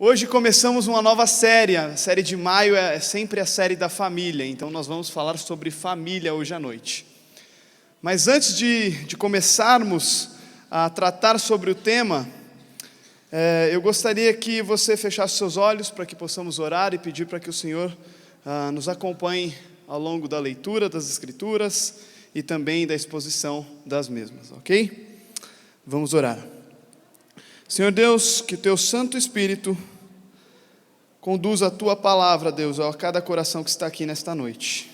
Hoje começamos uma nova série, a série de maio é sempre a série da família, então nós vamos falar sobre família hoje à noite. Mas antes de começarmos a tratar sobre o tema, eu gostaria que você fechasse seus olhos para que possamos orar e pedir para que o Senhor nos acompanhe ao longo da leitura das Escrituras e também da exposição das mesmas, ok? Vamos orar. Senhor Deus, que o Teu Santo Espírito conduza a Tua palavra, Deus, a cada coração que está aqui nesta noite.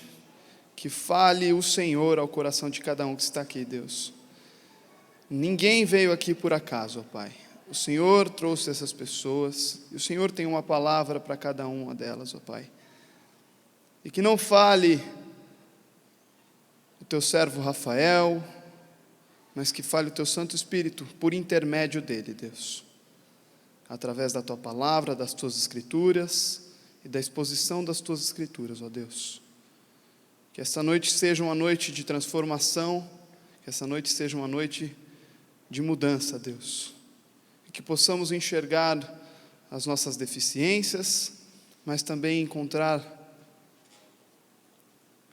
Que fale o Senhor ao coração de cada um que está aqui, Deus. Ninguém veio aqui por acaso, ó Pai. O Senhor trouxe essas pessoas, e o Senhor tem uma palavra para cada uma delas, ó Pai. E que não fale o Teu servo Rafael, mas que fale o Teu Santo Espírito por intermédio dele, Deus. Através da Tua palavra, das Tuas Escrituras e da exposição das Tuas Escrituras, ó Deus. Que essa noite seja uma noite de transformação, que essa noite seja uma noite de mudança, Deus. E que possamos enxergar as nossas deficiências, mas também encontrar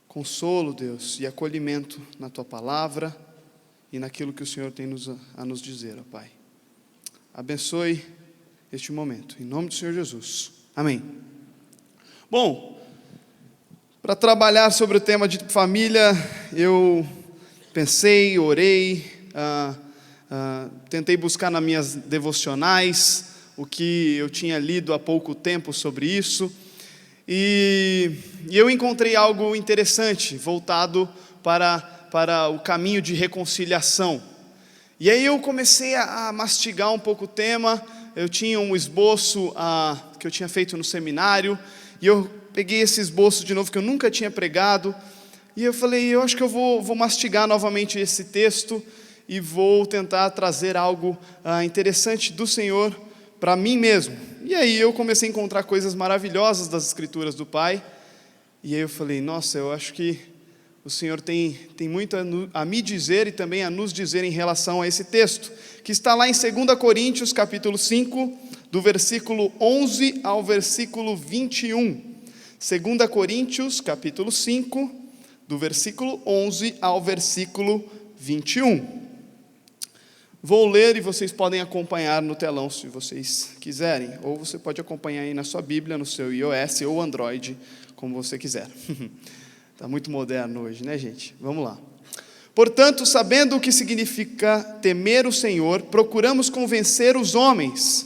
consolo, Deus, e acolhimento na Tua palavra e naquilo que o Senhor tem a nos dizer, ó Pai. Abençoe este momento, em nome do Senhor Jesus. Amém. Bom, para trabalhar sobre o tema de família, eu pensei, orei, tentei buscar nas minhas devocionais o que eu tinha lido há pouco tempo sobre isso, e eu encontrei algo interessante, voltado para o caminho de reconciliação. E aí eu comecei a mastigar um pouco o tema. Eu tinha um esboço que eu tinha feito no seminário, e eu peguei esse esboço de novo, que eu nunca tinha pregado, e eu falei, eu acho que eu vou mastigar novamente esse texto, e vou tentar trazer algo interessante do Senhor para mim mesmo. E aí eu comecei a encontrar coisas maravilhosas das Escrituras do Pai, e aí eu falei, nossa, eu acho que o Senhor tem muito a me dizer e também a nos dizer em relação a esse texto, que está lá em 2 Coríntios, capítulo 5, do versículo 11 ao versículo 21. 2 Coríntios, capítulo 5, do versículo 11 ao versículo 21. Vou ler e vocês podem acompanhar no telão se vocês quiserem, ou você pode acompanhar aí na sua Bíblia, no seu iOS ou Android, como você quiser. Está muito moderno hoje, né, gente? Vamos lá. Portanto, sabendo o que significa temer o Senhor, procuramos convencer os homens.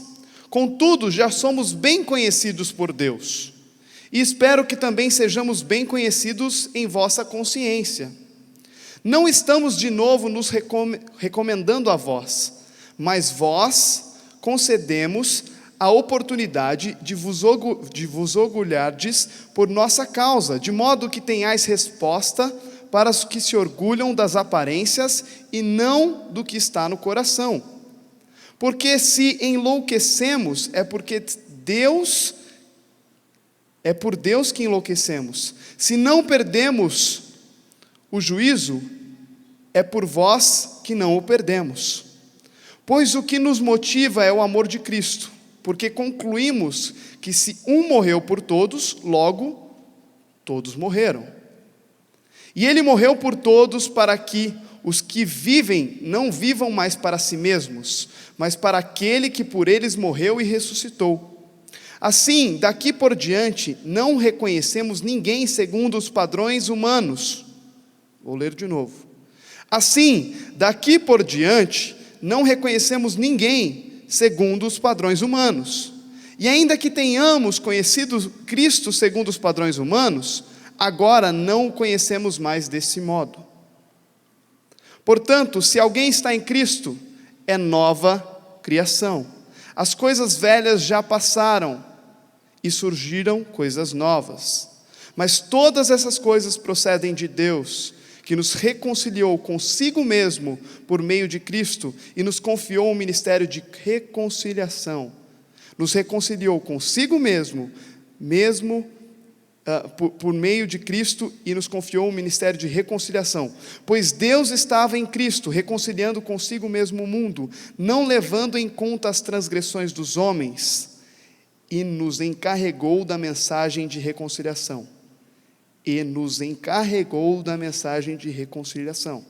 Contudo, já somos bem conhecidos por Deus. E espero que também sejamos bem conhecidos em vossa consciência. Não estamos de novo nos recomendando a vós, mas vós concedemos a oportunidade de vos orgulhardes por nossa causa, de modo que tenhais resposta para os que se orgulham das aparências e não do que está no coração. Porque se enlouquecemos, é por Deus que enlouquecemos. Se não perdemos o juízo, é por vós que não o perdemos. Pois o que nos motiva é o amor de Cristo, porque concluímos que se um morreu por todos, logo todos morreram. E ele morreu por todos para que os que vivem não vivam mais para si mesmos, mas para aquele que por eles morreu e ressuscitou. Assim, daqui por diante, não reconhecemos ninguém segundo os padrões humanos. Vou ler de novo. Assim, daqui por diante, não reconhecemos ninguém segundo os padrões humanos. E ainda que tenhamos conhecido Cristo segundo os padrões humanos, agora não o conhecemos mais desse modo. Portanto, se alguém está em Cristo, é nova criação. As coisas velhas já passaram e surgiram coisas novas. Mas todas essas coisas procedem de Deus, que nos reconciliou consigo mesmo por meio de Cristo e nos confiou um ministério de reconciliação. Nos reconciliou consigo mesmo por meio de Cristo e nos confiou um ministério de reconciliação. Pois Deus estava em Cristo, reconciliando consigo mesmo o mundo, não levando em conta as transgressões dos homens, e nos encarregou da mensagem de reconciliação. E nos encarregou da mensagem de reconciliação.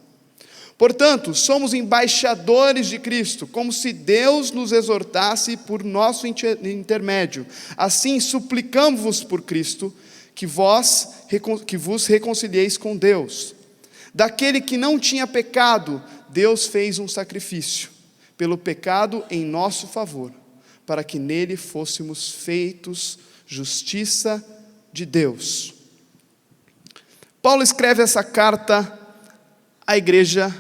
Portanto, somos embaixadores de Cristo, como se Deus nos exortasse por nosso intermédio. Assim, suplicamos-vos por Cristo, que vos reconcilieis com Deus. Daquele que não tinha pecado, Deus fez um sacrifício, pelo pecado em nosso favor, para que nele fôssemos feitos justiça de Deus. Paulo escreve essa carta à igreja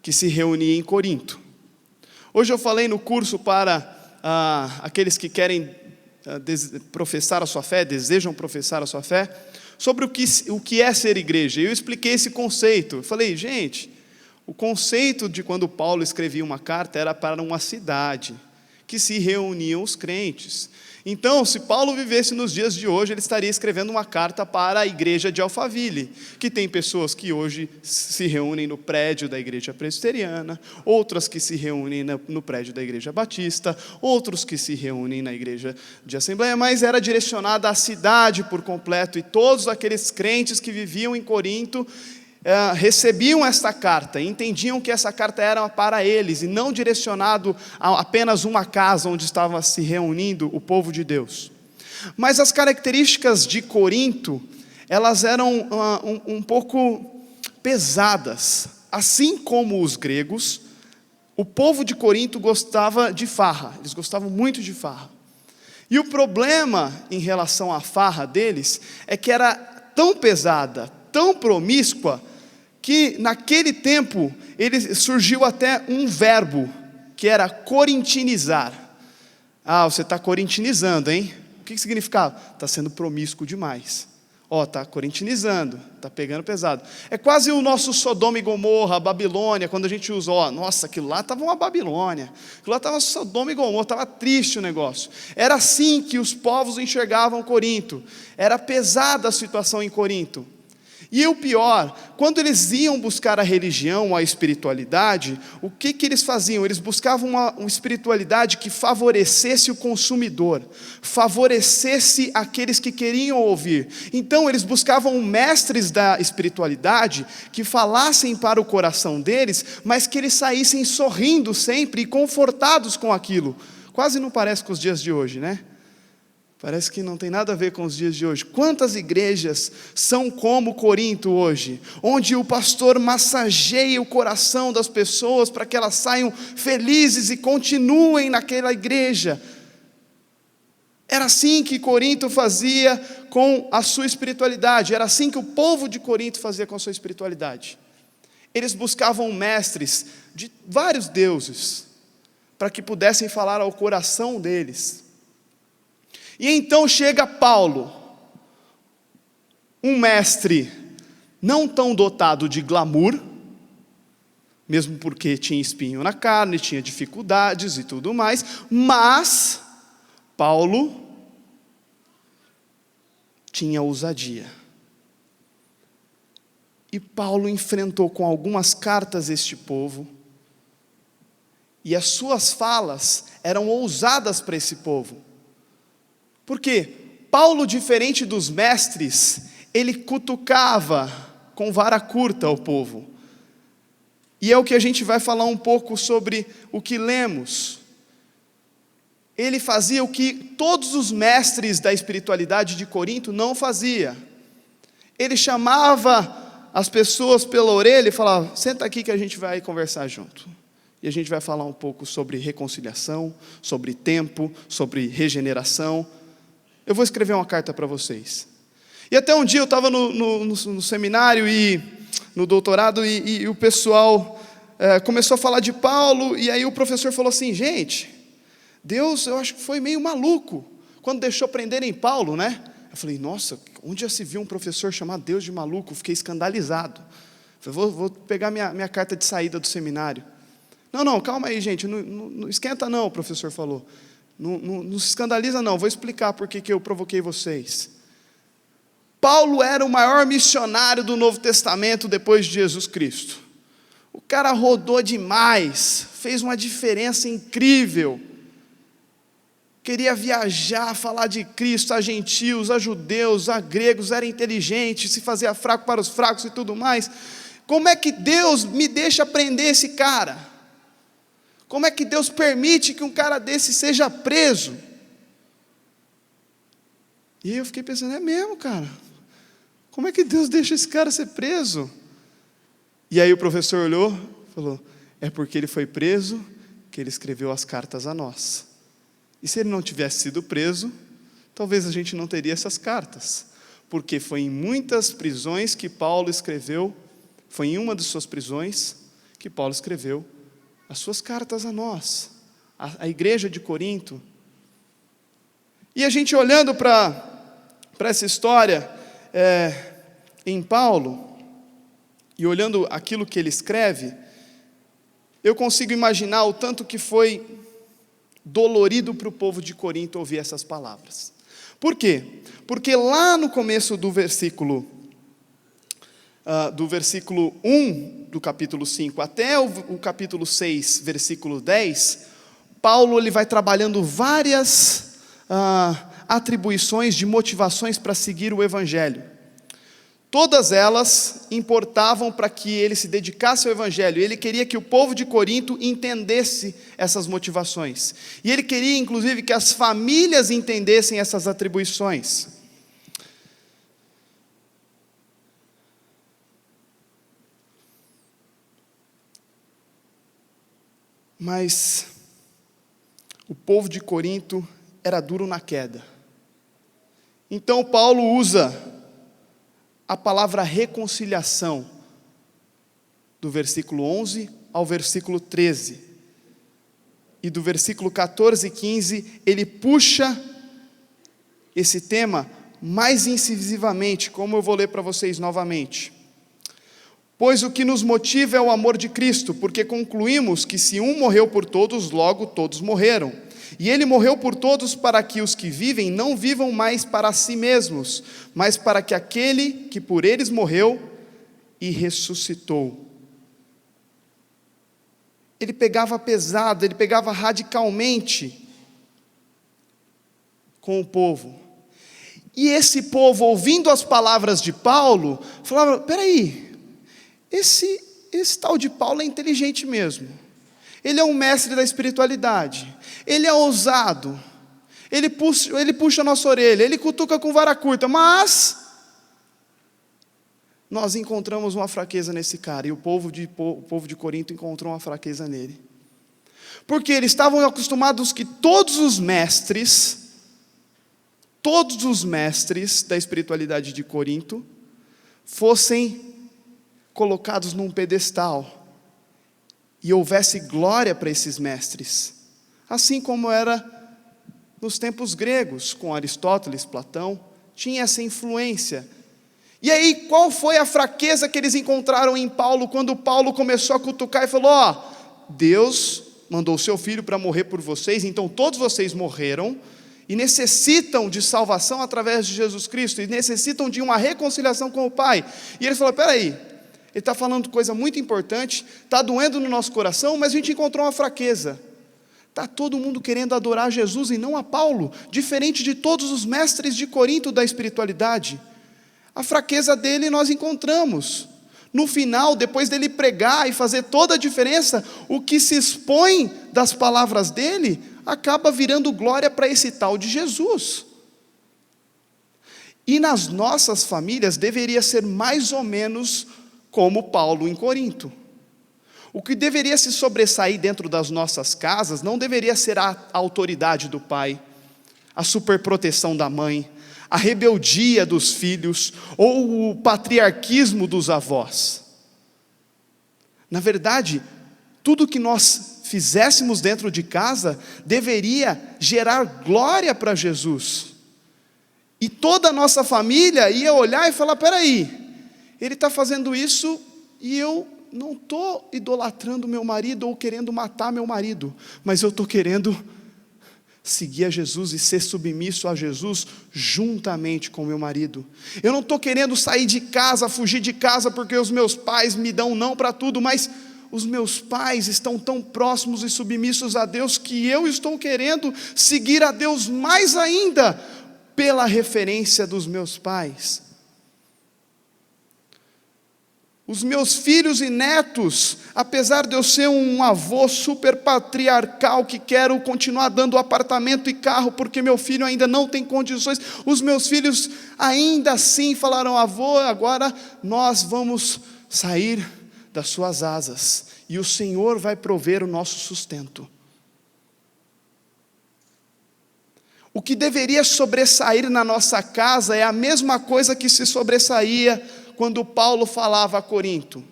que se reunia em Corinto. Hoje eu falei no curso para aqueles que querem professar a sua fé, desejam professar a sua fé, sobre o que é ser igreja. Eu expliquei esse conceito. Eu falei, gente, o conceito de quando Paulo escrevia uma carta era para uma cidade, que se reuniam os crentes. Então, se Paulo vivesse nos dias de hoje, ele estaria escrevendo uma carta para a igreja de Alphaville, que tem pessoas que hoje se reúnem no prédio da igreja presbiteriana, outras que se reúnem no prédio da igreja batista, outros que se reúnem na igreja de assembleia, mas era direcionada à cidade por completo, e todos aqueles crentes que viviam em Corinto recebiam esta carta, entendiam que essa carta era para eles, e não direcionado a apenas uma casa onde estava se reunindo o povo de Deus. Mas as características de Corinto, elas eram um pouco pesadas. Assim como os gregos, o povo de Corinto gostava de farra, eles gostavam muito de farra. E o problema em relação à farra deles, é que era tão pesada, tão promíscua, que naquele tempo surgiu até um verbo, que era corintinizar. Você está corintinizando, hein? O que significava? Está sendo promíscuo demais. Está corintinizando, está pegando pesado. É quase o nosso Sodoma e Gomorra, a Babilônia, quando a gente usa, nossa, aquilo lá estava uma Babilônia, aquilo lá estava Sodoma e Gomorra, estava triste o negócio. Era assim que os povos enxergavam Corinto, era pesada a situação em Corinto. E o pior, quando eles iam buscar a religião, a espiritualidade, o que eles faziam? Eles buscavam uma espiritualidade que favorecesse o consumidor, favorecesse aqueles que queriam ouvir. Então eles buscavam mestres da espiritualidade que falassem para o coração deles, mas que eles saíssem sorrindo sempre e confortados com aquilo. Quase não parece com os dias de hoje, né? Parece que não tem nada a ver com os dias de hoje. Quantas igrejas são como Corinto hoje, onde o pastor massageia o coração das pessoas para que elas saiam felizes e continuem naquela igreja. Era assim que Corinto fazia com a sua espiritualidade, era assim que o povo de Corinto fazia com a sua espiritualidade. Eles buscavam mestres de vários deuses, para que pudessem falar ao coração deles. E então chega Paulo, um mestre não tão dotado de glamour, mesmo porque tinha espinho na carne, tinha dificuldades e tudo mais, mas Paulo tinha ousadia. E Paulo enfrentou com algumas cartas este povo, e as suas falas eram ousadas para esse povo. Porque Paulo, diferente dos mestres, ele cutucava com vara curta o povo. E é o que a gente vai falar um pouco sobre o que lemos. Ele fazia o que todos os mestres da espiritualidade de Corinto não faziam. Ele chamava as pessoas pela orelha e falava, senta aqui que a gente vai conversar junto. E a gente vai falar um pouco sobre reconciliação, sobre tempo, sobre regeneração. Eu vou escrever uma carta para vocês. E até um dia eu estava no seminário e no doutorado e o pessoal começou a falar de Paulo, e aí o professor falou assim, gente, Deus, eu acho que foi meio maluco quando deixou prenderem Paulo, né? Eu falei, nossa, onde já se viu um professor chamar Deus de maluco? Fiquei escandalizado. Eu falei, vou pegar minha carta de saída do seminário. Não, calma aí, gente, não esquenta não, o professor falou. Não se escandaliza não, vou explicar por que eu provoquei vocês. Paulo era o maior missionário do Novo Testamento depois de Jesus Cristo. O cara rodou demais, fez uma diferença incrível. queria viajar, falar de Cristo a gentios, a judeus, a gregos, era inteligente, se fazia fraco para os fracos e tudo mais. Como é que Deus me deixa prender esse cara? Como é que Deus permite que um cara desse seja preso? E aí eu fiquei pensando, é mesmo, cara? Como é que Deus deixa esse cara ser preso? E aí o professor olhou e falou, é porque ele foi preso que ele escreveu as cartas a nós. E se ele não tivesse sido preso, talvez a gente não teria essas cartas. Porque foi em muitas prisões que Paulo escreveu, foi em uma de suas prisões que Paulo escreveu as suas cartas a nós, a igreja de Corinto. E a gente olhando para essa história em Paulo, e olhando aquilo que ele escreve, eu consigo imaginar o tanto que foi dolorido para o povo de Corinto ouvir essas palavras. Por quê? Porque lá no começo do versículo 1 do capítulo 5 até o capítulo 6, versículo 10, Paulo ele vai trabalhando várias atribuições de motivações para seguir o Evangelho. Todas elas importavam para que ele se dedicasse ao Evangelho. Ele queria que o povo de Corinto entendesse essas motivações. E ele queria, inclusive, que as famílias entendessem essas atribuições. Mas o povo de Corinto era duro na queda. Então Paulo usa a palavra reconciliação, do versículo 11 ao versículo 13, e do versículo 14 e 15, ele puxa esse tema mais incisivamente, como eu vou ler para vocês novamente. Pois o que nos motiva é o amor de Cristo, porque concluímos que se um morreu por todos, logo todos morreram. E ele morreu por todos para que os que vivem não vivam mais para si mesmos, mas para que aquele que por eles morreu e ressuscitou. Ele pegava pesado, ele pegava radicalmente com o povo. E esse povo, ouvindo as palavras de Paulo, falava, peraí, esse tal de Paulo é inteligente mesmo. Ele é um mestre da espiritualidade. Ele é ousado, ele puxa a nossa orelha, ele cutuca com vara curta, mas nós encontramos uma fraqueza nesse cara, e o povo de Corinto encontrou uma fraqueza nele, porque eles estavam acostumados que todos os mestres da espiritualidade de Corinto fossem colocados num pedestal, e houvesse glória para esses mestres, assim como era nos tempos gregos, com Aristóteles, Platão, tinha essa influência. E aí, qual foi a fraqueza que eles encontraram em Paulo, quando Paulo começou a cutucar e falou, Deus mandou o seu filho para morrer por vocês, então todos vocês morreram, e necessitam de salvação através de Jesus Cristo, e necessitam de uma reconciliação com o Pai. E ele falou, peraí, ele está falando coisa muito importante, está doendo no nosso coração, mas a gente encontrou uma fraqueza. Está todo mundo querendo adorar Jesus e não a Paulo, diferente de todos os mestres de Corinto da espiritualidade. A fraqueza dele nós encontramos. No final, depois dele pregar e fazer toda a diferença, o que se expõe das palavras dele, acaba virando glória para esse tal de Jesus. E nas nossas famílias deveria ser mais ou menos como Paulo em Corinto. O que deveria se sobressair dentro das nossas casas não deveria ser a autoridade do pai, a superproteção da mãe, a rebeldia dos filhos ou o patriarquismo dos avós. Na verdade, tudo que nós fizéssemos dentro de casa deveria gerar glória para Jesus. E toda a nossa família ia olhar e falar, peraí, ele está fazendo isso e eu não estou idolatrando meu marido ou querendo matar meu marido, mas eu estou querendo seguir a Jesus e ser submisso a Jesus juntamente com meu marido. Eu não estou querendo sair de casa, fugir de casa porque os meus pais me dão não para tudo, mas os meus pais estão tão próximos e submissos a Deus que eu estou querendo seguir a Deus mais ainda pela referência dos meus pais. Os meus filhos e netos, apesar de eu ser um avô super patriarcal que quero continuar dando apartamento e carro porque meu filho ainda não tem condições, os meus filhos ainda assim falaram: avô, agora nós vamos sair das suas asas e o Senhor vai prover o nosso sustento. O que deveria sobressair na nossa casa é a mesma coisa que se sobressaía quando Paulo falava a Corinto: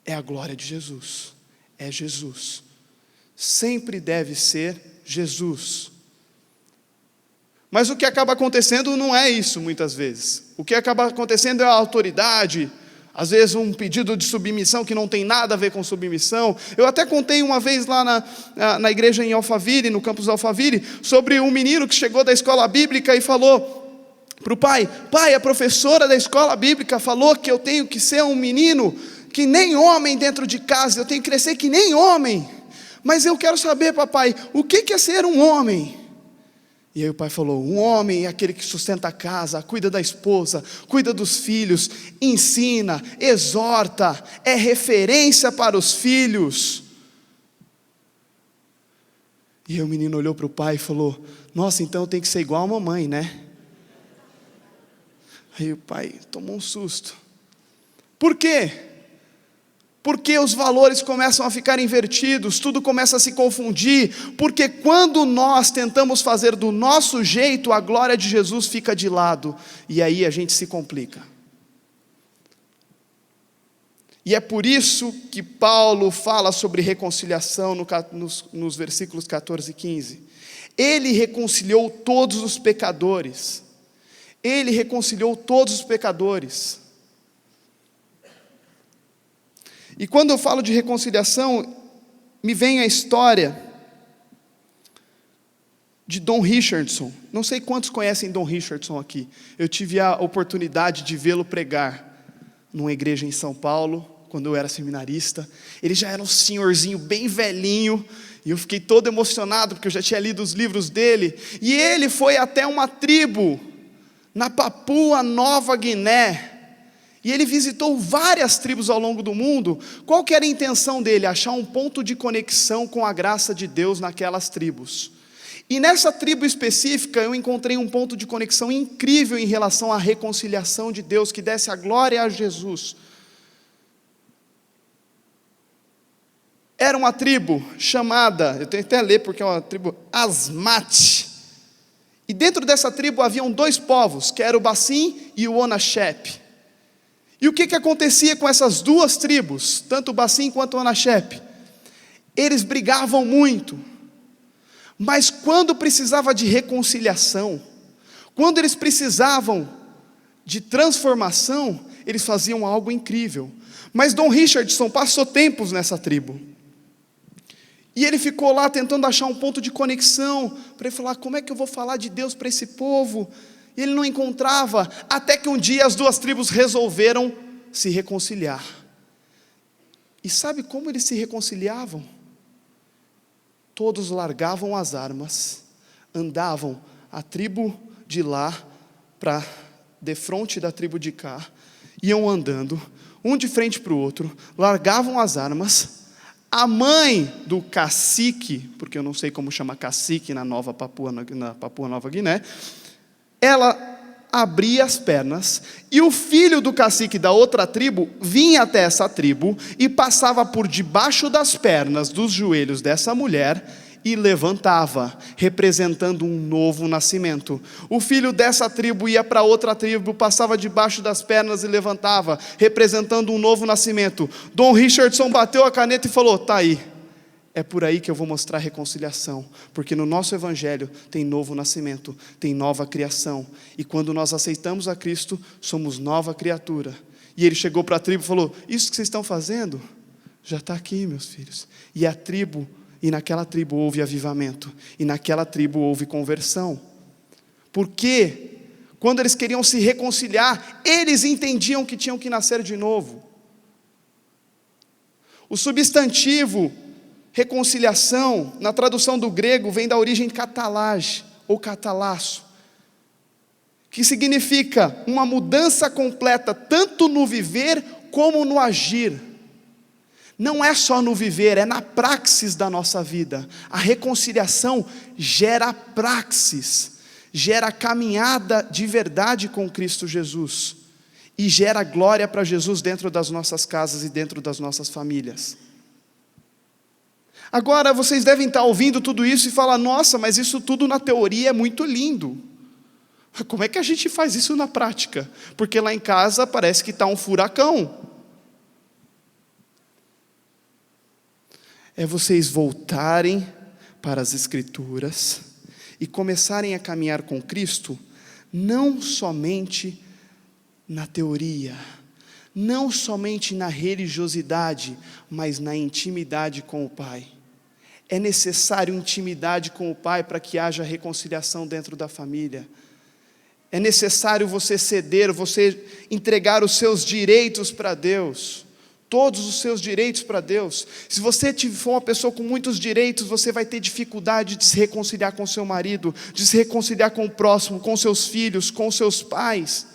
é a glória de Jesus, é Jesus, sempre deve ser Jesus. Mas o que acaba acontecendo não é isso muitas vezes. O que acaba acontecendo é a autoridade, às vezes um pedido de submissão que não tem nada a ver com submissão. Eu até contei uma vez lá na igreja em Alphaville, no campus Alphaville, sobre um menino que chegou da escola bíblica e falou para o pai: pai, a professora da escola bíblica falou que eu tenho que ser um menino que nem homem dentro de casa, eu tenho que crescer que nem homem, mas eu quero saber, papai, o que é ser um homem? E aí o pai falou: um homem é aquele que sustenta a casa, cuida da esposa, cuida dos filhos, ensina, exorta, é referência para os filhos. E aí o menino olhou para o pai e falou: nossa, então eu tenho que ser igual a mamãe, né? Aí o pai tomou um susto. Por quê? Porque os valores começam a ficar invertidos, tudo começa a se confundir, porque quando nós tentamos fazer do nosso jeito, a glória de Jesus fica de lado, e aí a gente se complica. E é por isso que Paulo fala sobre reconciliação nos versículos 14 e 15. Ele reconciliou todos os pecadores. Ele reconciliou todos os pecadores. E quando eu falo de reconciliação, me vem a história de Don Richardson. Não sei quantos conhecem Don Richardson aqui. Eu tive a oportunidade de vê-lo pregar numa igreja em São Paulo, quando eu era seminarista. Ele já era um senhorzinho bem velhinho, e eu fiquei todo emocionado, porque eu já tinha lido os livros dele. E ele foi até uma tribo na Papua Nova Guiné, e ele visitou várias tribos ao longo do mundo. Qual que era a intenção dele? Achar um ponto de conexão com a graça de Deus naquelas tribos. E nessa tribo específica eu encontrei um ponto de conexão incrível em relação à reconciliação de Deus, que desse a glória a Jesus. Era uma tribo chamada, eu tenho até a ler porque é uma tribo Asmat. E dentro dessa tribo haviam dois povos, que era o Bassim e o Onachep. E o que acontecia com essas duas tribos, tanto o Bassim quanto o Onachep? Eles brigavam muito, mas quando precisava de reconciliação, quando eles precisavam de transformação, eles faziam algo incrível. Mas Don Richardson passou tempos nessa tribo, e ele ficou lá tentando achar um ponto de conexão, para ele falar: como é que eu vou falar de Deus para esse povo? E ele não encontrava, até que um dia as duas tribos resolveram se reconciliar. E sabe como eles se reconciliavam? Todos largavam as armas, andavam a tribo de lá para defronte da tribo de cá, iam andando, um de frente para o outro, largavam as armas. A mãe do cacique, porque eu não sei como chama cacique na Papua Nova Guiné, ela abria as pernas, e o filho do cacique da outra tribo vinha até essa tribo e passava por debaixo das pernas, dos joelhos dessa mulher, e levantava, representando um novo nascimento. O filho dessa tribo ia para outra tribo, passava debaixo das pernas e levantava, representando um novo nascimento. Don Richardson bateu a caneta e falou: tá aí, é por aí que eu vou mostrar reconciliação, porque no nosso evangelho tem novo nascimento, tem nova criação, e quando nós aceitamos a Cristo, somos nova criatura. E ele chegou para a tribo e falou: isso que vocês estão fazendo, já está aqui, meus filhos. E naquela tribo houve avivamento, e naquela tribo houve conversão, porque quando eles queriam se reconciliar, eles entendiam que tinham que nascer de novo. O substantivo reconciliação, na tradução do grego, vem da origem catalage, ou catalasso, que significa uma mudança completa, tanto no viver como no agir. Não é só no viver, é na praxis da nossa vida. A reconciliação gera praxis, gera caminhada de verdade com Cristo Jesus, e gera glória para Jesus dentro das nossas casas e dentro das nossas famílias. Agora, vocês devem estar ouvindo tudo isso e falar: nossa, mas isso tudo na teoria é muito lindo. Como é que a gente faz isso na prática? Porque lá em casa parece que está um furacão. É vocês voltarem para as Escrituras e começarem a caminhar com Cristo, não somente na teoria, não somente na religiosidade, mas na intimidade com o Pai. É necessário intimidade com o Pai para que haja reconciliação dentro da família. É necessário você ceder, você entregar os seus direitos para Deus, todos os seus direitos para Deus. Se você for uma pessoa com muitos direitos, você vai ter dificuldade de se reconciliar com seu marido, de se reconciliar com o próximo, com seus filhos, com seus pais.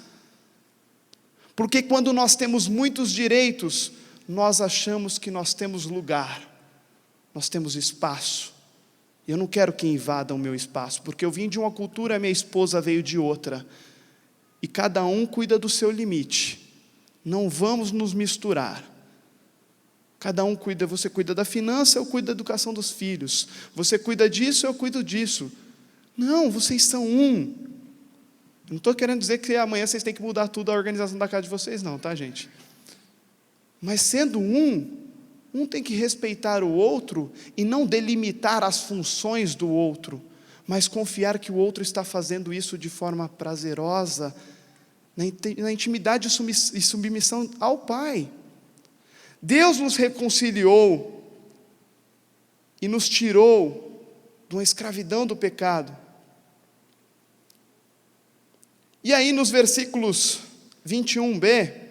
Porque quando nós temos muitos direitos, nós achamos que nós temos lugar, nós temos espaço. Eu não quero que invadam o meu espaço, porque eu vim de uma cultura, minha esposa veio de outra, e cada um cuida do seu limite. Não vamos nos misturar. Cada um cuida, você cuida da finança, eu cuido da educação dos filhos. Você cuida disso, eu cuido disso. Não, vocês são um. Não estou querendo dizer que amanhã vocês têm que mudar tudo a organização da casa de vocês, não, tá, gente? Mas sendo um tem que respeitar o outro e não delimitar as funções do outro, mas confiar que o outro está fazendo isso de forma prazerosa, na intimidade e submissão ao Pai. Deus nos reconciliou e nos tirou de uma escravidão do pecado. E aí nos versículos 21b,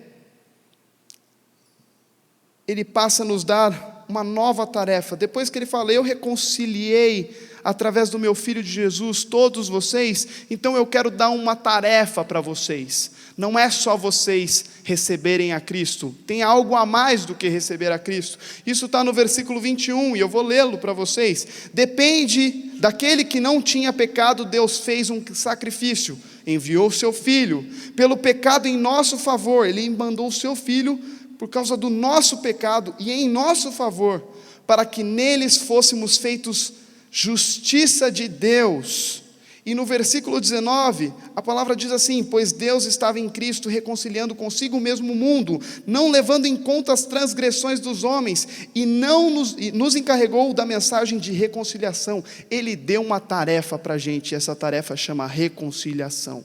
ele passa a nos dar uma nova tarefa. Depois que ele fala: eu reconciliei através do meu Filho de Jesus todos vocês, então eu quero dar uma tarefa para vocês. Não é só vocês receberem a Cristo, tem algo a mais do que receber a Cristo. Isso está no versículo 21, e eu vou lê-lo para vocês. Depende daquele que não tinha pecado, Deus fez um sacrifício, enviou o seu Filho, pelo pecado em nosso favor, Ele mandou o seu Filho por causa do nosso pecado e em nosso favor, para que neles fôssemos feitos justiça de Deus. E no versículo 19, a palavra diz assim: pois Deus estava em Cristo reconciliando consigo mesmo o mundo, não levando em conta as transgressões dos homens, e nos encarregou da mensagem de reconciliação. Ele deu uma tarefa para a gente, e essa tarefa chama reconciliação.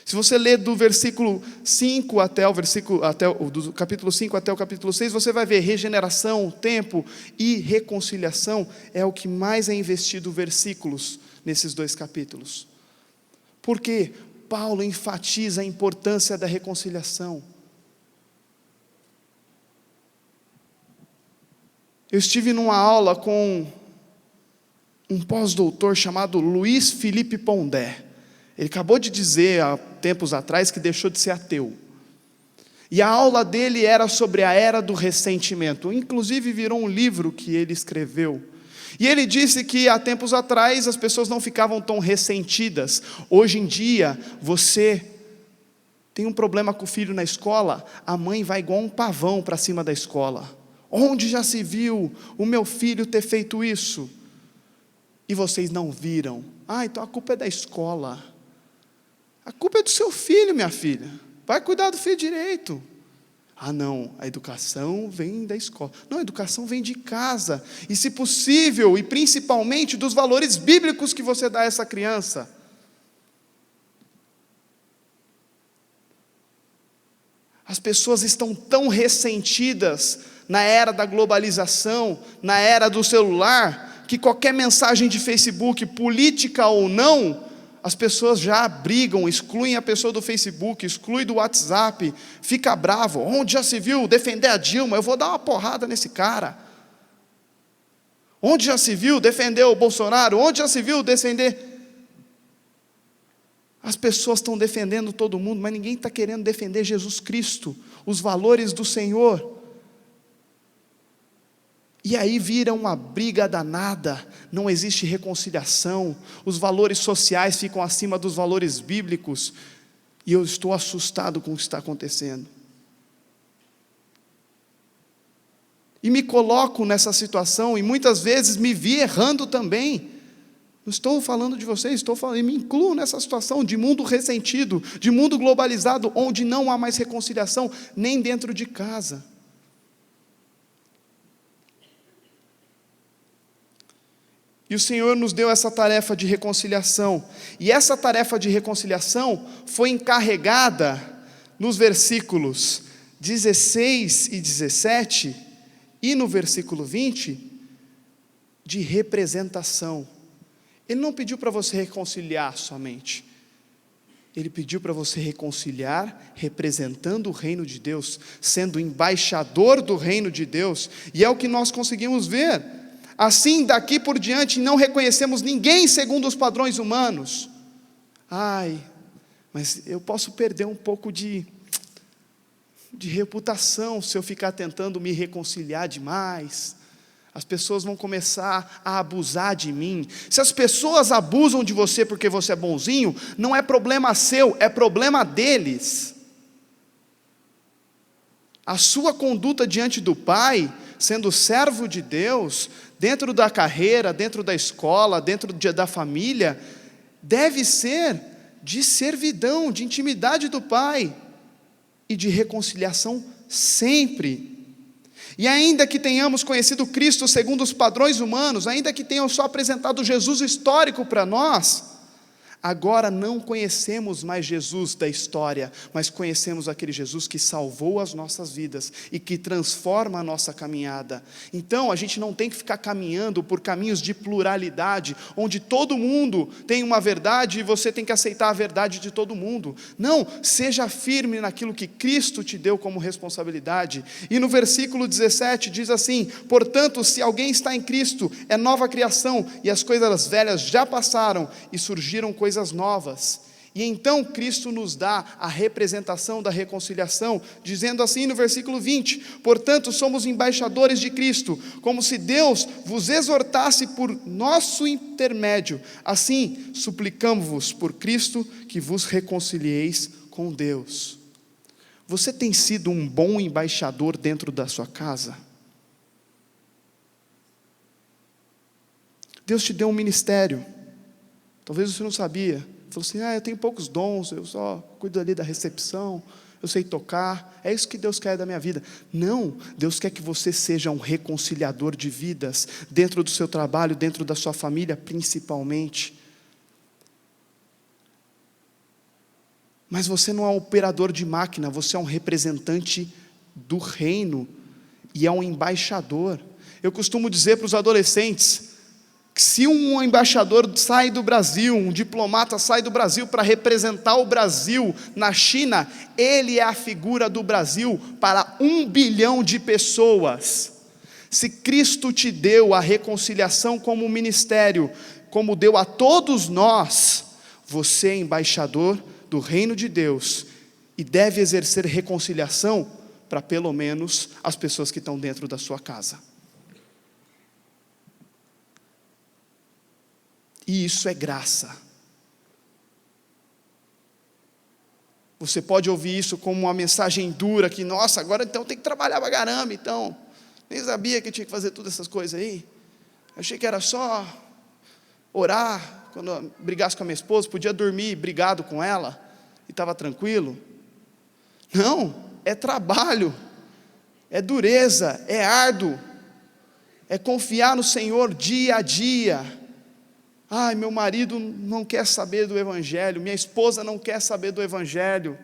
Se você ler do versículo 5 do capítulo 5 até o capítulo 6, você vai ver regeneração, tempo e reconciliação é o que mais é investido versículos nesses dois capítulos. Porque Paulo enfatiza a importância da reconciliação. Eu estive numa aula com um pós-doutor chamado Luiz Felipe Pondé. Ele acabou de dizer há tempos atrás que deixou de ser ateu. E a aula dele era sobre a era do ressentimento. Inclusive virou um livro que ele escreveu. E ele disse que há tempos atrás as pessoas não ficavam tão ressentidas. Hoje em dia, você tem um problema com o filho na escola, a mãe vai igual um pavão para cima da escola. Onde já se viu o meu filho ter feito isso? E vocês não viram. Então a culpa é da escola. A culpa é do seu filho, minha filha. Vai cuidar do filho direito. Não, a educação vem da escola. Não, a educação vem de casa. E se possível, e principalmente dos valores bíblicos que você dá a essa criança. As pessoas estão tão ressentidas na era da globalização, na era do celular, que qualquer mensagem de Facebook, política ou não, as pessoas já brigam, excluem a pessoa do Facebook, excluem do WhatsApp, fica bravo. Onde já se viu defender a Dilma? Eu vou dar uma porrada nesse cara. Onde já se viu defender o Bolsonaro? Onde já se viu defender? As pessoas estão defendendo todo mundo, mas ninguém está querendo defender Jesus Cristo, os valores do Senhor. E aí vira uma briga danada, não existe reconciliação, os valores sociais ficam acima dos valores bíblicos, e eu estou assustado com o que está acontecendo. E me coloco nessa situação, e muitas vezes me vi errando também. Não estou falando de vocês, me incluo nessa situação de mundo ressentido, de mundo globalizado, onde não há mais reconciliação, nem dentro de casa. E o Senhor nos deu essa tarefa de reconciliação. E essa tarefa de reconciliação foi encarregada nos versículos 16 e 17 e no versículo 20 de representação. Ele não pediu para você reconciliar somente. Ele pediu para você reconciliar representando o reino de Deus, sendo embaixador do reino de Deus. E é o que nós conseguimos ver. Assim, daqui por diante, não reconhecemos ninguém segundo os padrões humanos. Mas eu posso perder um pouco de reputação se eu ficar tentando me reconciliar demais. As pessoas vão começar a abusar de mim. Se as pessoas abusam de você porque você é bonzinho, não é problema seu, é problema deles. A sua conduta diante do Pai, sendo servo de Deus, dentro da carreira, dentro da escola, dentro da família, deve ser de servidão, de intimidade do Pai e de reconciliação sempre. E ainda que tenhamos conhecido Cristo segundo os padrões humanos, ainda que tenham só apresentado Jesus histórico para nós, agora não conhecemos mais Jesus da história, mas conhecemos aquele Jesus que salvou as nossas vidas e que transforma a nossa caminhada. Então a gente não tem que ficar caminhando por caminhos de pluralidade, onde todo mundo tem uma verdade e você tem que aceitar a verdade de todo mundo. Não, seja firme naquilo que Cristo te deu como responsabilidade. E no versículo 17 diz assim: portanto, se alguém está em Cristo, é nova criação, e as coisas velhas já passaram e surgiram coisas novas. E então Cristo nos dá a representação da reconciliação, dizendo assim no versículo 20: portanto somos embaixadores de Cristo, como se Deus vos exortasse por nosso intermédio. Assim suplicamos-vos por Cristo que vos reconcilieis com Deus. Você tem sido um bom embaixador dentro da sua casa? Deus te deu um ministério. Talvez você não sabia. Falou assim: eu tenho poucos dons, eu só cuido ali da recepção, eu sei tocar, é isso que Deus quer da minha vida. Não, Deus quer que você seja um reconciliador de vidas, dentro do seu trabalho, dentro da sua família principalmente. Mas você não é um operador de máquina, você é um representante do reino, e é um embaixador. Eu costumo dizer para os adolescentes, se um embaixador sai do Brasil, um diplomata sai do Brasil para representar o Brasil na China, ele é a figura do Brasil para 1 bilhão de pessoas. Se Cristo te deu a reconciliação como ministério, como deu a todos nós, você é embaixador do reino de Deus e deve exercer reconciliação para pelo menos as pessoas que estão dentro da sua casa. E isso é graça. Você pode ouvir isso como uma mensagem dura, que nossa, agora então tem que trabalhar pra caramba, então. Nem sabia que tinha que fazer todas essas coisas aí. Achei que era só orar, quando eu brigasse com a minha esposa, podia dormir brigado com ela, e estava tranquilo. Não, é trabalho, é dureza, é árduo, é confiar no Senhor dia a dia. Meu marido não quer saber do Evangelho, minha esposa não quer saber do Evangelho.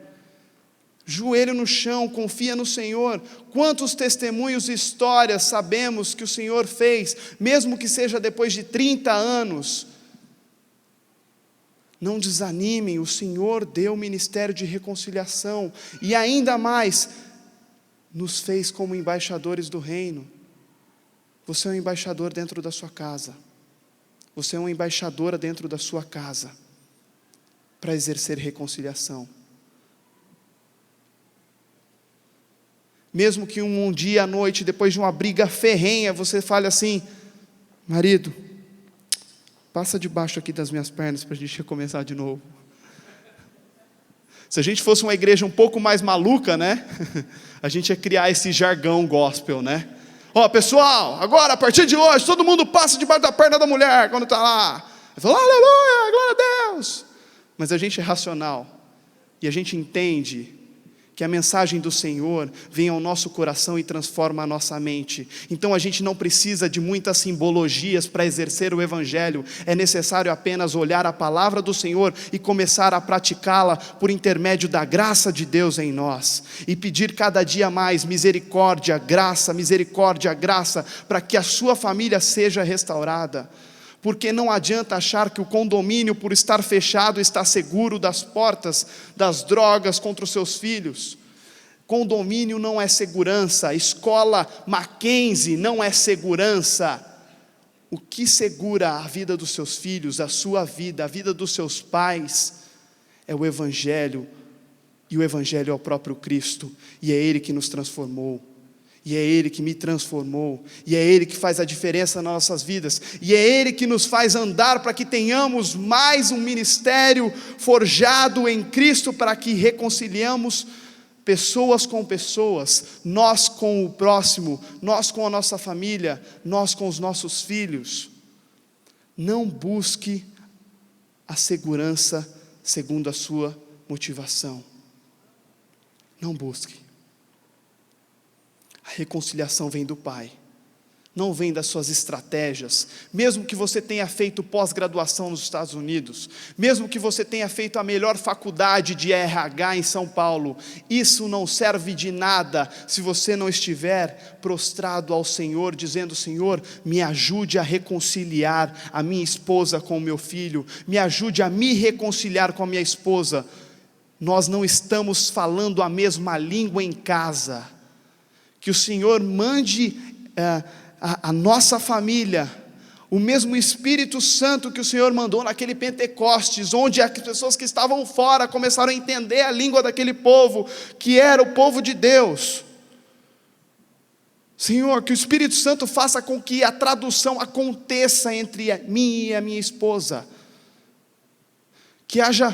Joelho no chão, confia no Senhor. Quantos testemunhos e histórias sabemos que o Senhor fez, mesmo que seja depois de 30 anos. Não desanimem, o Senhor deu o ministério de reconciliação, e ainda mais, nos fez como embaixadores do reino. Você é um embaixador dentro da sua casa, você é uma embaixadora dentro da sua casa, para exercer reconciliação. Mesmo que um dia à noite, depois de uma briga ferrenha, você fale assim: marido, passa debaixo aqui das minhas pernas para a gente recomeçar de novo. Se a gente fosse uma igreja um pouco mais maluca, né? A gente ia criar esse jargão gospel, né? Ó, pessoal, agora a partir de hoje, todo mundo passa debaixo da perna da mulher quando está lá. Fala, aleluia, glória a Deus. Mas a gente é racional, e a gente entende que a mensagem do Senhor vem ao nosso coração e transforma a nossa mente. Então a gente não precisa de muitas simbologias para exercer o Evangelho, é necessário apenas olhar a palavra do Senhor e começar a praticá-la por intermédio da graça de Deus em nós, e pedir cada dia mais misericórdia, graça, para que a sua família seja restaurada. Porque não adianta achar que o condomínio, por estar fechado, está seguro das portas das drogas contra os seus filhos. Condomínio não é segurança, escola Mackenzie não é segurança. O que segura a vida dos seus filhos, a sua vida, a vida dos seus pais, é o Evangelho, e o Evangelho é o próprio Cristo, e é Ele que nos transformou. E é Ele que me transformou, e é Ele que faz a diferença nas nossas vidas, e é Ele que nos faz andar para que tenhamos mais um ministério forjado em Cristo, para que reconciliamos pessoas com pessoas, nós com o próximo, nós com a nossa família, nós com os nossos filhos. Não busque a segurança segundo a sua motivação, não busque. A reconciliação vem do Pai, não vem das suas estratégias. Mesmo que você tenha feito pós-graduação nos Estados Unidos, mesmo que você tenha feito a melhor faculdade de RH em São Paulo, isso não serve de nada se você não estiver prostrado ao Senhor, dizendo: Senhor, me ajude a reconciliar a minha esposa com o meu filho, me ajude a me reconciliar com a minha esposa. Nós não estamos falando a mesma língua em casa. Que o Senhor mande a nossa família o mesmo Espírito Santo que o Senhor mandou naquele Pentecostes, onde as pessoas que estavam fora começaram a entender a língua daquele povo, que era o povo de Deus. Senhor, que o Espírito Santo faça com que a tradução aconteça entre mim e a minha esposa, que haja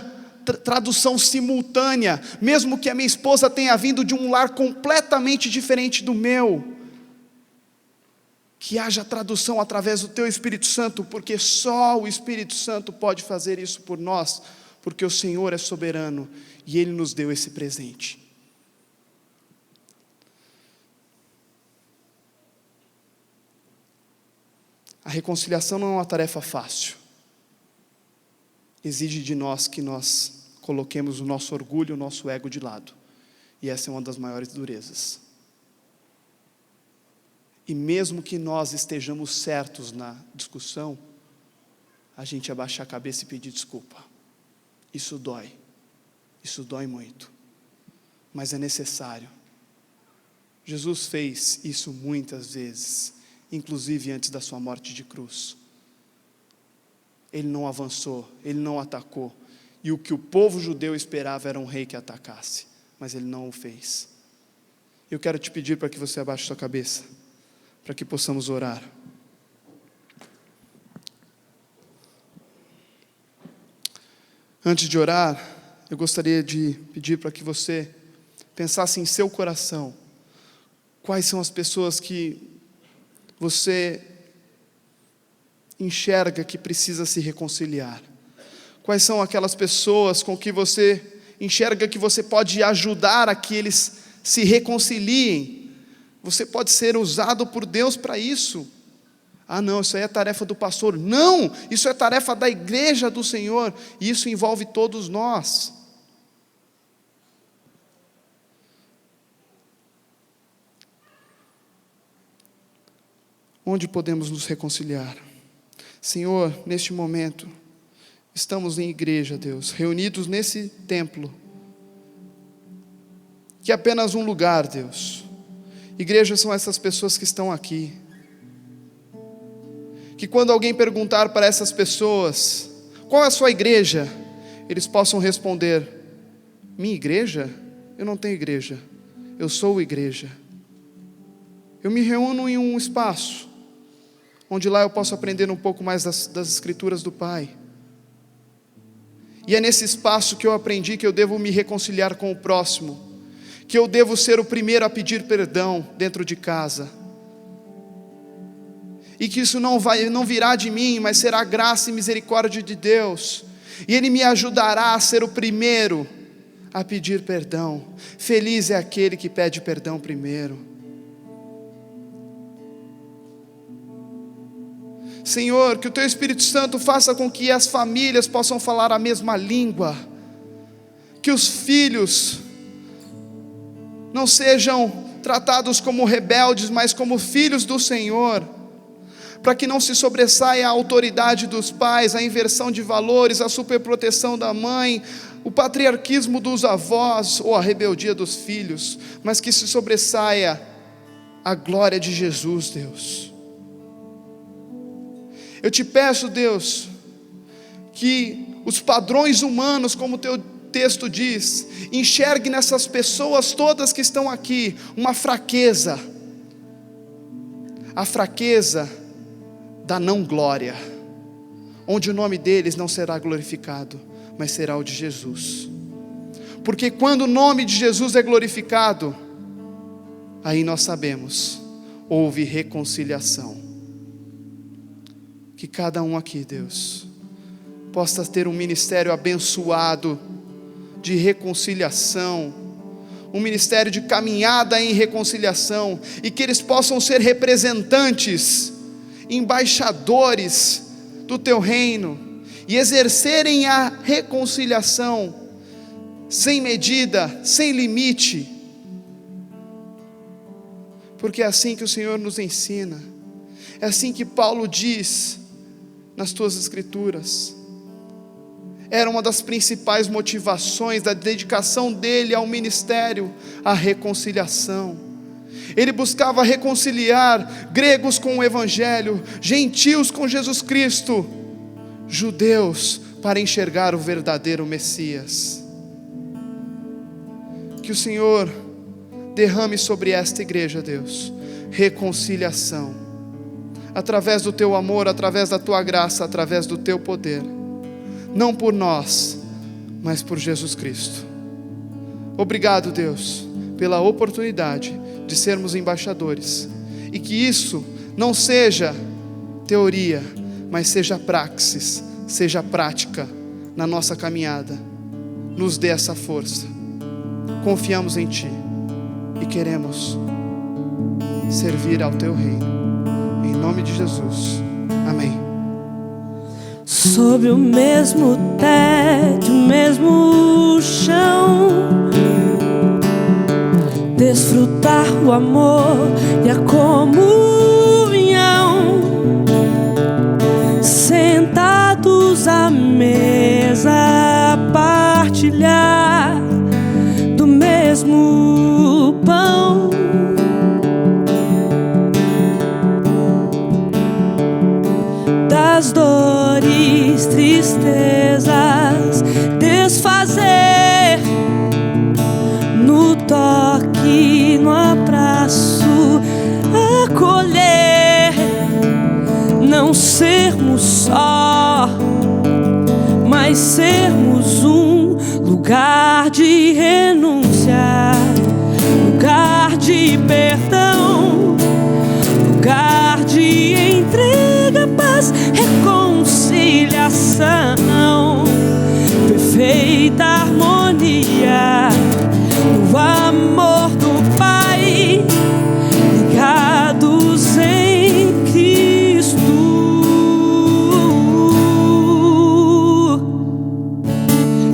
tradução simultânea, mesmo que a minha esposa tenha vindo de um lar completamente diferente do meu, que haja tradução através do Teu Espírito Santo, porque só o Espírito Santo pode fazer isso por nós, porque o Senhor é soberano, e Ele nos deu esse presente. A reconciliação não é uma tarefa fácil, exige de nós que nós coloquemos o nosso orgulho, o nosso ego de lado, e essa é uma das maiores durezas. E mesmo que nós estejamos certos na discussão, a gente abaixar a cabeça e pedir desculpa. Isso dói muito, mas é necessário. Jesus fez isso muitas vezes, inclusive antes da sua morte de cruz. Ele não avançou, ele não atacou, e o que o povo judeu esperava era um rei que atacasse, mas ele não o fez. Eu quero te pedir para que você abaixe sua cabeça, para que possamos orar. Antes de orar, eu gostaria de pedir para que você pensasse em seu coração, quais são as pessoas que você enxerga que precisa se reconciliar, quais são aquelas pessoas com que você enxerga que você pode ajudar a que eles se reconciliem. Você pode ser usado por Deus para isso. Não, isso aí é tarefa do pastor. Não, isso é tarefa da igreja do Senhor, e isso envolve todos nós. Onde podemos nos reconciliar? Senhor, neste momento, estamos em igreja, Deus, reunidos nesse templo, que é apenas um lugar, Deus. Igreja são essas pessoas que estão aqui. Que quando alguém perguntar para essas pessoas, qual é a sua igreja? Eles possam responder: minha igreja? Eu não tenho igreja, eu sou igreja. Eu me reúno em um espaço, onde lá eu posso aprender um pouco mais das escrituras do Pai. E é nesse espaço que eu aprendi que eu devo me reconciliar com o próximo, que eu devo ser o primeiro a pedir perdão dentro de casa, e que isso não virá de mim, mas será a graça e misericórdia de Deus, e Ele me ajudará a ser o primeiro a pedir perdão. Feliz é aquele que pede perdão primeiro. Senhor, que o Teu Espírito Santo faça com que as famílias possam falar a mesma língua, que os filhos não sejam tratados como rebeldes, mas como filhos do Senhor, para que não se sobressaia a autoridade dos pais, a inversão de valores, a superproteção da mãe, o patriarquismo dos avós ou a rebeldia dos filhos, mas que se sobressaia a glória de Jesus, Deus. Eu te peço, Deus, que os padrões humanos, como o Teu texto diz, enxergue nessas pessoas todas que estão aqui uma fraqueza, a fraqueza da não glória, onde o nome deles não será glorificado, mas será o de Jesus, porque quando o nome de Jesus é glorificado, aí nós sabemos, houve reconciliação. Que cada um aqui, Deus, possa ter um ministério abençoado de reconciliação, um ministério de caminhada em reconciliação, e que eles possam ser representantes, embaixadores do Teu reino, e exercerem a reconciliação sem medida, sem limite, porque é assim que o Senhor nos ensina, é assim que Paulo diz nas Tuas escrituras. Era uma das principais motivações da dedicação dele ao ministério, a reconciliação. Ele buscava reconciliar gregos com o Evangelho, gentios com Jesus Cristo, judeus para enxergar o verdadeiro Messias. Que o Senhor derrame sobre esta igreja, Deus, reconciliação, através do Teu amor, através da Tua graça, através do Teu poder, não por nós, mas por Jesus Cristo. Obrigado, Deus, pela oportunidade de sermos embaixadores, e que isso não seja teoria, mas seja praxis, seja prática na nossa caminhada. Nos dê essa força, confiamos em Ti e queremos servir ao Teu reino, em nome de Jesus, amém. Sob o mesmo teto, o mesmo chão, desfrutar o amor e a comunhão, sentados à mesa, partilhar do mesmo pão, das dores, tristezas, desfazer no toque, no abraço, acolher, não sermos só, mas sermos um lugar de renúncia, lugar de perdão, lugar de entrega, paz, reconciliação, perfeita harmonia, no amor do Pai, ligados em Cristo.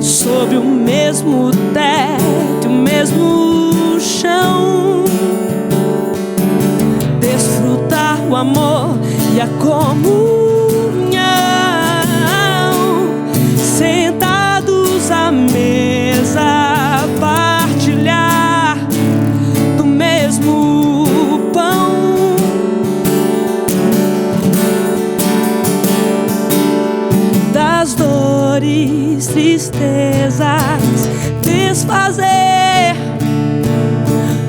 Sob o mesmo teto, o mesmo chão, desfrutar o amor e a comunhão, tristezas desfazer,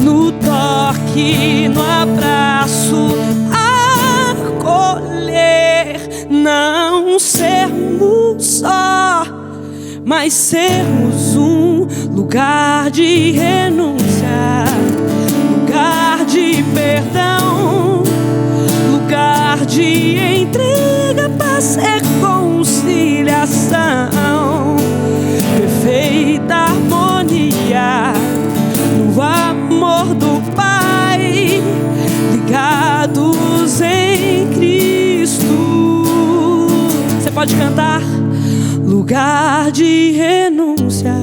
no toque, no abraço, acolher. Não sermos só, mas sermos um lugar de renúncia, lugar de perdão, lugar de entrega, paz e conciliação, perfeita harmonia no amor do Pai, ligados em Cristo. Você pode cantar. Lugar de renúncia,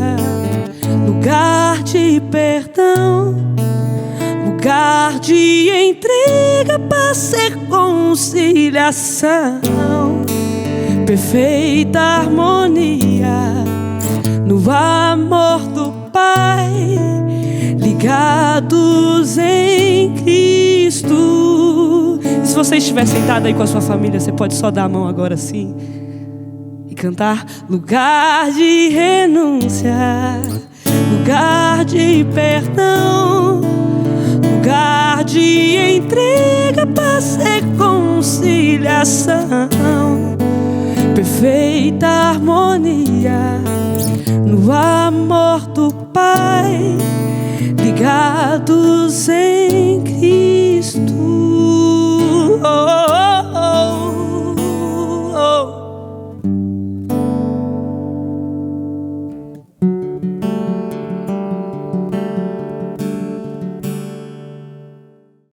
lugar de perdão, lugar de entrega, paz e conciliação, perfeita harmonia no amor do Pai, ligados em Cristo. E se você estiver sentado aí com a sua família, você pode só dar a mão agora sim e cantar. Lugar de renúncia, lugar de perdão, lugar de entrega, paz e conciliação, perfeita harmonia no amor do Pai, ligados em Cristo.